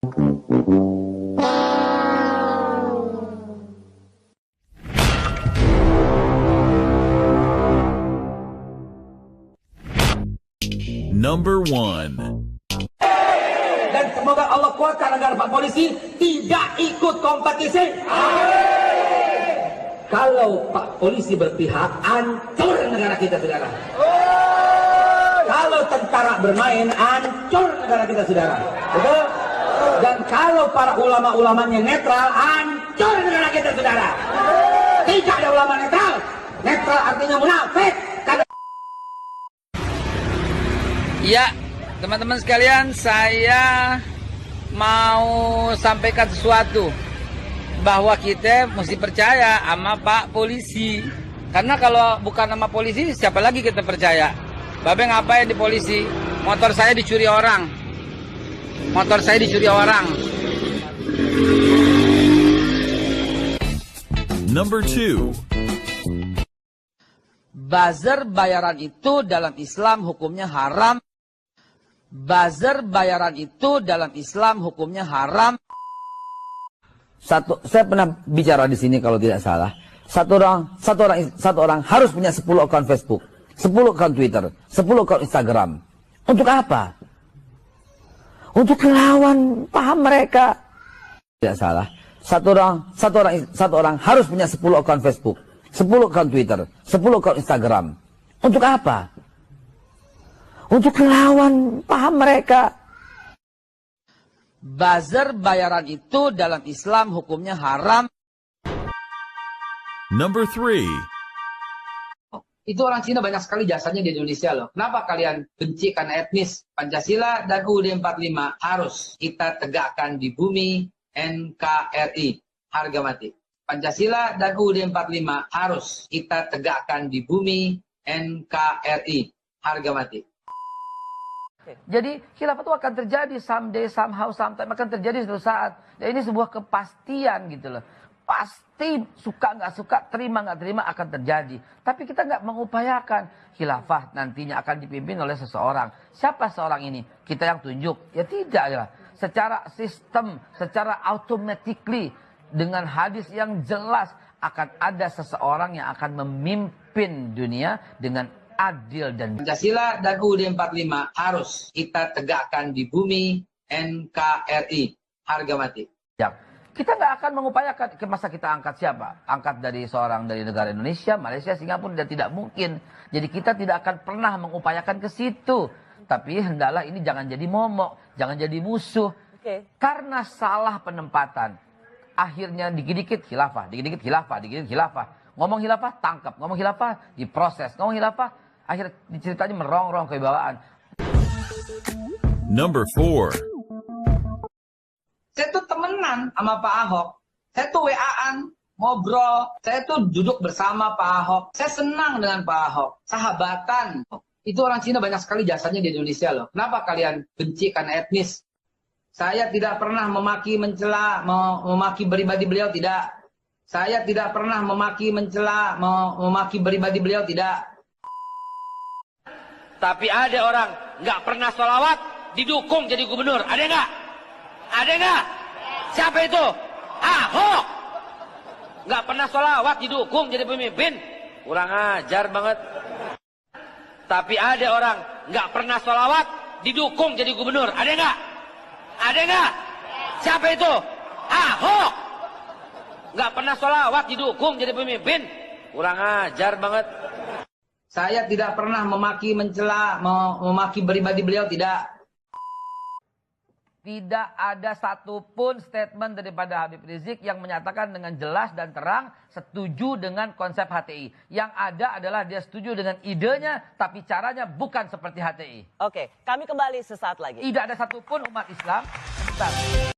Number 1. Dan semoga Allah kuatkan agar Pak Polisi tidak ikut kompetisi. Kalau Pak Polisi berpihak, hancur negara kita, saudara. Kalau tentara bermain, hancur negara kita, saudara. Betul? Dan kalau para ulama-ulamanya netral, hancur negara kita, saudara. Tidak ada ulama netral. Netral artinya munafik. Ya, teman-teman sekalian, saya mau sampaikan sesuatu bahwa kita mesti percaya sama Pak Polisi. Karena kalau bukan sama polisi, siapa lagi kita percaya? Babe ngapain di polisi? Motor saya dicuri orang. Motor saya dicuri orang. Number 2. Buzzer bayaran itu dalam Islam hukumnya haram. Buzzer bayaran itu dalam Islam hukumnya haram. Saya pernah bicara di sini kalau tidak salah. Satu orang harus punya 10 akun Facebook, 10 akun Twitter, 10 akun Instagram. Untuk apa? Untuk melawan paham mereka. Tidak salah. Satu orang harus punya 10 akun Facebook, 10 akun Twitter, 10 akun Instagram. Untuk apa? Untuk melawan paham mereka. Buzzer bayaran itu dalam Islam hukumnya haram. Number 3. Itu orang Cina banyak sekali jasanya di Indonesia loh. Kenapa kalian benci karena etnis? Pancasila dan UUD 45 harus kita tegakkan di bumi. NKRI harga mati. Pancasila dan UUD 45 harus kita tegakkan di bumi. NKRI harga mati. Jadi khilafah itu akan terjadi someday, somehow, sometime, akan terjadi suatu saat. Dan ini sebuah kepastian gitu loh. Pasti suka nggak suka, terima nggak terima akan terjadi. Tapi kita nggak mengupayakan khilafah nantinya akan dipimpin oleh seseorang. Siapa seorang ini? Kita yang tunjuk? Ya tidak ya. Secara sistem, secara automatically dengan hadis yang jelas akan ada seseorang yang akan memimpin dunia dengan adil dan Pancasila dan UUD 45 harus kita tegakkan di bumi. NKRI harga mati. Ya. Kita nggak akan mengupayakan, masa kita angkat siapa? Angkat dari seorang dari negara Indonesia, Malaysia, Singapura, dan tidak mungkin. Jadi kita tidak akan pernah mengupayakan ke situ. Tapi hendaklah ini jangan jadi momok, jangan jadi musuh. Karena salah penempatan. Akhirnya dikit-dikit khilafah, dikit-dikit khilafah, dikit-dikit khilafah. Ngomong khilafah, tangkap. Ngomong khilafah, diproses. Ngomong khilafah, akhirnya ceritanya merongrong kewibawaan. Number 4. Saya tuh temenan sama Pak Ahok. Saya tuh WA-an, ngobrol. Saya tuh duduk bersama Pak Ahok. Saya senang dengan Pak Ahok. Sahabatan. Itu orang Cina banyak sekali jasanya di Indonesia loh. Kenapa kalian benci karena etnis? Saya tidak pernah memaki, mencela, memaki pribadi beliau, tidak. Saya tidak pernah memaki, mencela, memaki pribadi beliau, tidak. Tapi ada orang nggak pernah sholawat, didukung jadi gubernur. Ada nggak? Ada nggak? Siapa itu? Ahok. Nggak pernah sholawat, didukung jadi pemimpin. Kurang ajar banget. Tapi ada orang nggak pernah sholawat, didukung jadi gubernur. Ada nggak? Ada nggak? Siapa itu? Ahok. Nggak pernah sholawat, didukung jadi pemimpin. Kurang ajar banget. Saya tidak pernah memaki, mencela, memaki pribadi beliau, tidak. Tidak ada satupun statement daripada Habib Rizik yang menyatakan dengan jelas dan terang setuju dengan konsep HTI. Yang ada adalah dia setuju dengan idenya, tapi caranya bukan seperti HTI. Oke, kami kembali sesaat lagi. Tidak ada satupun umat Islam.